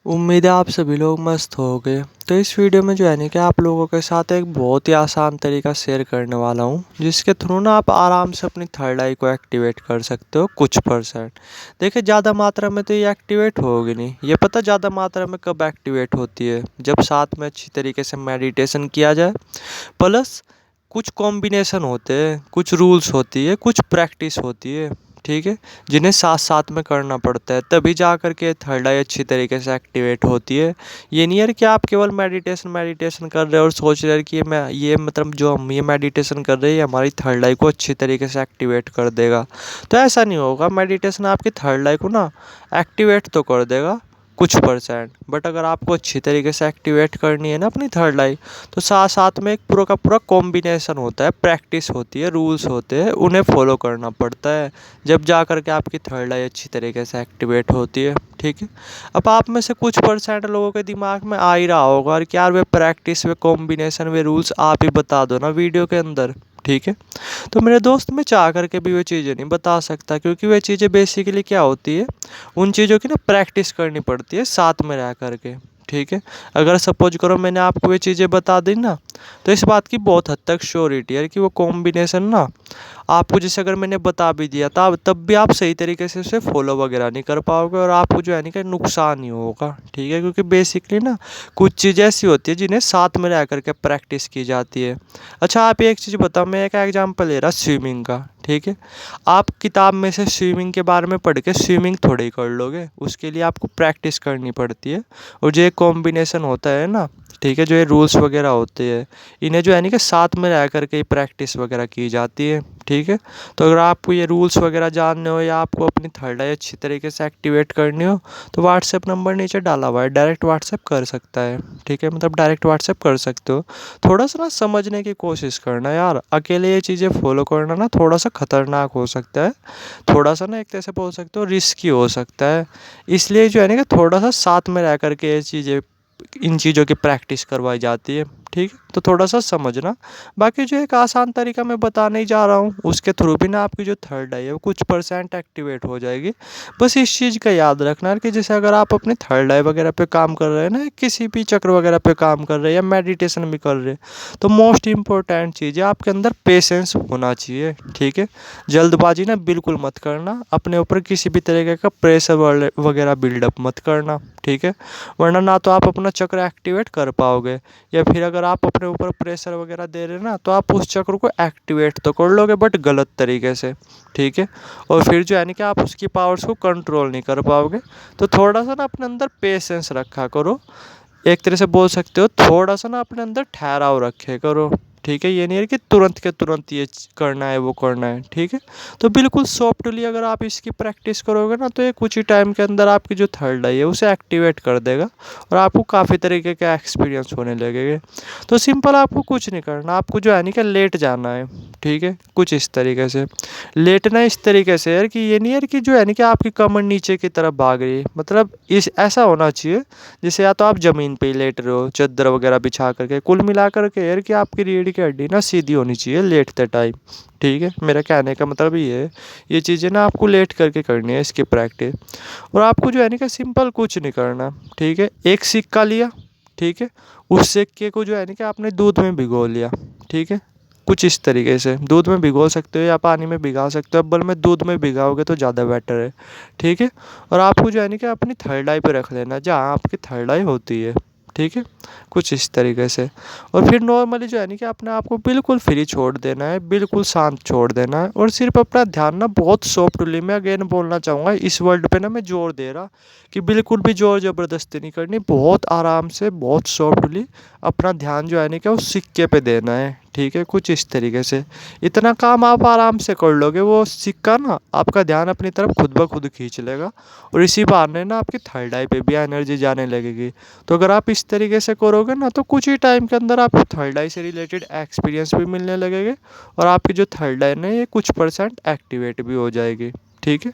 उम्मीद है आप सभी लोग मस्त होंगे। तो इस वीडियो में जो है नहीं कि आप लोगों के साथ एक बहुत ही आसान तरीका शेयर करने वाला हूँ, जिसके थ्रू ना आप आराम से अपनी थर्ड आई को एक्टिवेट कर सकते हो कुछ परसेंट। देखिए, ज़्यादा मात्रा में तो ये एक्टिवेट होगी नहीं। ये पता ज़्यादा मात्रा में कब एक्टिवेट होती है? जब साथ में अच्छी तरीके से मेडिटेशन किया जाए, प्लस कुछ कॉम्बिनेशन होते हैं, कुछ रूल्स होती है, कुछ प्रैक्टिस होती है, ठीक है, जिन्हें साथ साथ में करना पड़ता है, तभी जा कर के थर्ड आई अच्छी तरीके से एक्टिवेट होती है। ये नहीं है कि आप केवल मेडिटेशन मेडिटेशन कर रहे हो और सोच रहे हो कि मैं ये मतलब जो हम ये मेडिटेशन कर रहे हैं हमारी थर्ड आई को अच्छी तरीके से एक्टिवेट कर देगा। तो ऐसा नहीं होगा। मेडिटेशन आपकी थर्ड आई को ना एक्टिवेट तो कर देगा कुछ परसेंट, बट अगर आपको अच्छी तरीके से एक्टिवेट करनी है ना अपनी थर्ड आई, तो साथ साथ में एक पूरा का पूरा कॉम्बिनेशन होता है, प्रैक्टिस होती है, रूल्स होते हैं, उन्हें फॉलो करना पड़ता है, जब जा कर के आपकी थर्ड आई अच्छी तरीके से एक्टिवेट होती है, ठीक है। अब आप में से कुछ परसेंट लोगों के दिमाग में आ ही रहा होगा और क्या यार वे प्रैक्टिस, वे कॉम्बिनेशन, वे रूल्स आप ही बता दो ना वीडियो के अंदर, ठीक है। तो मेरे दोस्त, मैं चाह करके भी वे चीज़ें नहीं बता सकता, क्योंकि वे चीज़ें बेसिकली क्या होती है, उन चीज़ों की ना प्रैक्टिस करनी पड़ती है साथ में रह करके, ठीक है। अगर सपोज करो मैंने आपको ये चीज़ें बता दी ना, तो इस बात की बहुत हद तक श्योरिटी है कि वो कॉम्बिनेशन ना आपको, जैसे अगर मैंने बता भी दिया तब भी आप सही तरीके से उसे फॉलो वगैरह नहीं कर पाओगे और आपको जो है नहीं कि नुकसान ही होगा, ठीक है। क्योंकि बेसिकली ना कुछ चीज़ें ऐसी होती है जिन्हें साथ में रह करके प्रैक्टिस की जाती है। अच्छा, आप एक चीज़ बताओ, मैं एक एग्जांपल ले रहा स्विमिंग का, ठीक है। आप किताब में से स्विमिंग के बारे में पढ़ के स्विमिंग थोड़ी ही कर लोगे, उसके लिए आपको प्रैक्टिस करनी पड़ती है। और जो एक कॉम्बिनेशन होता है ना, ठीक है, जो ये रूल्स वगैरह होते हैं, इन्हें जो है नहीं कि साथ में रह करके ही प्रैक्टिस वगैरह की जाती है, ठीक है। तो अगर आपको ये रूल्स वगैरह जानने हो या आपको अपनी थर्ड आई अच्छी तरीके से एक्टिवेट करनी हो, तो व्हाट्सएप नंबर नीचे डाला हुआ है, डायरेक्ट व्हाट्सएप कर सकता है, ठीक है, मतलब डायरेक्ट व्हाट्सएप कर सकते हो। थोड़ा सा ना समझने की कोशिश करना यार, अकेले ये चीज़ें फॉलो करना ना थोड़ा सा खतरनाक हो सकता है, थोड़ा सा ना एक तरह से बोल सकते हो रिस्की हो सकता है। इसलिए जो है ना कि थोड़ा सा साथ में रह करके ये चीज़ें, इन चीज़ों की प्रैक्टिस करवाई जाती है, ठीक है। तो थोड़ा सा समझना। बाकी जो एक आसान तरीका मैं बताने ही जा रहा हूँ, उसके थ्रू भी ना आपकी जो थर्ड आई है वो कुछ परसेंट एक्टिवेट हो जाएगी। बस इस चीज़ का याद रखना कि जैसे अगर आप अपने थर्ड आई वगैरह पे काम कर रहे हैं ना, किसी भी चक्र वगैरह पे काम कर रहे हैं या मेडिटेशन भी कर रहे हैं, तो मोस्ट इम्पोर्टेंट चीज़ है आपके अंदर पेशेंस होना चाहिए, ठीक है। जल्दबाजी ना बिल्कुल मत करना, अपने ऊपर किसी भी तरीके का प्रेशर वगैरह बिल्डअप मत करना, ठीक है। वरना ना तो आप अपना चक्र एक्टिवेट कर पाओगे, या फिर अगर आप अपने ऊपर प्रेशर वगैरह दे रहे हैं ना, तो आप उस चक्र को एक्टिवेट तो कर लोगे बट गलत तरीके से, ठीक है। और फिर जो है ना कि आप उसकी पावर्स को कंट्रोल नहीं कर पाओगे। तो थोड़ा सा ना अपने अंदर पेशेंस रखा करो, एक तरह से बोल सकते हो थोड़ा सा ना अपने अंदर ठहराव रखे करो, ठीक है। ये नहीं है कि तुरंत के तुरंत ये करना है वो करना है, ठीक है। तो बिल्कुल सॉफ्टली अगर आप इसकी प्रैक्टिस करोगे ना, तो ये कुछ ही टाइम के अंदर आपकी जो थर्ड आई है उसे एक्टिवेट कर देगा और आपको काफ़ी तरीके का एक्सपीरियंस होने लगेगा। तो सिंपल आपको कुछ नहीं करना, आपको जो है नहीं कि लेट जाना है, ठीक है, कुछ इस तरीके से लेटना, इस तरीके से यार कि ये नहीं है कि जो है नहीं कि आपकी कमर नीचे की तरफ भाग रही है, मतलब इस ऐसा होना चाहिए जैसे या तो आप ज़मीन पे ही लेट रहे हो चादर वगैरह बिछा करके, कुल मिला करके यार कि आपकी रीढ़ की हड्डी ना सीधी होनी चाहिए लेटते टाइम, ठीक है। मेरा कहने का मतलब ये है, ये चीज़ें ना आपको लेट करके करनी है इसकी प्रैक्टिस। और आपको जो है ना कि सिंपल कुछ नहीं करना, ठीक है। एक सिक्का लिया, ठीक है, उस सिक्के को जो है ना कि आपने दूध में भिगो लिया, ठीक है, कुछ इस तरीके से दूध में भिगो सकते हो या पानी में भिगा सकते हो, अव्वल में दूध में भिगाओगे तो ज़्यादा बेटर है, ठीक है। और आपको जो है ना कि अपनी थर्ड आई पे रख लेना जहाँ आपकी थर्ड आई होती है, ठीक है, कुछ इस तरीके से। और फिर नॉर्मली जो है ना कि अपने आप को बिल्कुल फ्री छोड़ देना है, बिल्कुल शांत छोड़ देना है और सिर्फ अपना ध्यान ना बहुत सॉफ्टली, मैं अगेन बोलना चाहूँगा इस वर्ड पे ना मैं जोर दे रहा कि बिल्कुल भी जोर ज़बरदस्ती नहीं करनी, बहुत आराम से बहुत सॉफ्टली अपना ध्यान जो है ना कि उस सिक्के पे देना है, ठीक है, कुछ इस तरीके से। इतना काम आप आराम से कर लोगे, वो सिक्का ना आपका ध्यान अपनी तरफ खुद ब खुद खींच लेगा और इसी बहाने ना आपकी थर्ड आई पे भी एनर्जी जाने लगेगी। तो अगर आप इस तरीके से करोगे ना, तो कुछ ही टाइम के अंदर आपको थर्ड आई से रिलेटेड एक्सपीरियंस भी मिलने लगेंगे और आपकी जो थर्ड आई है ये कुछ परसेंट एक्टिवेट भी हो जाएगी, ठीक है।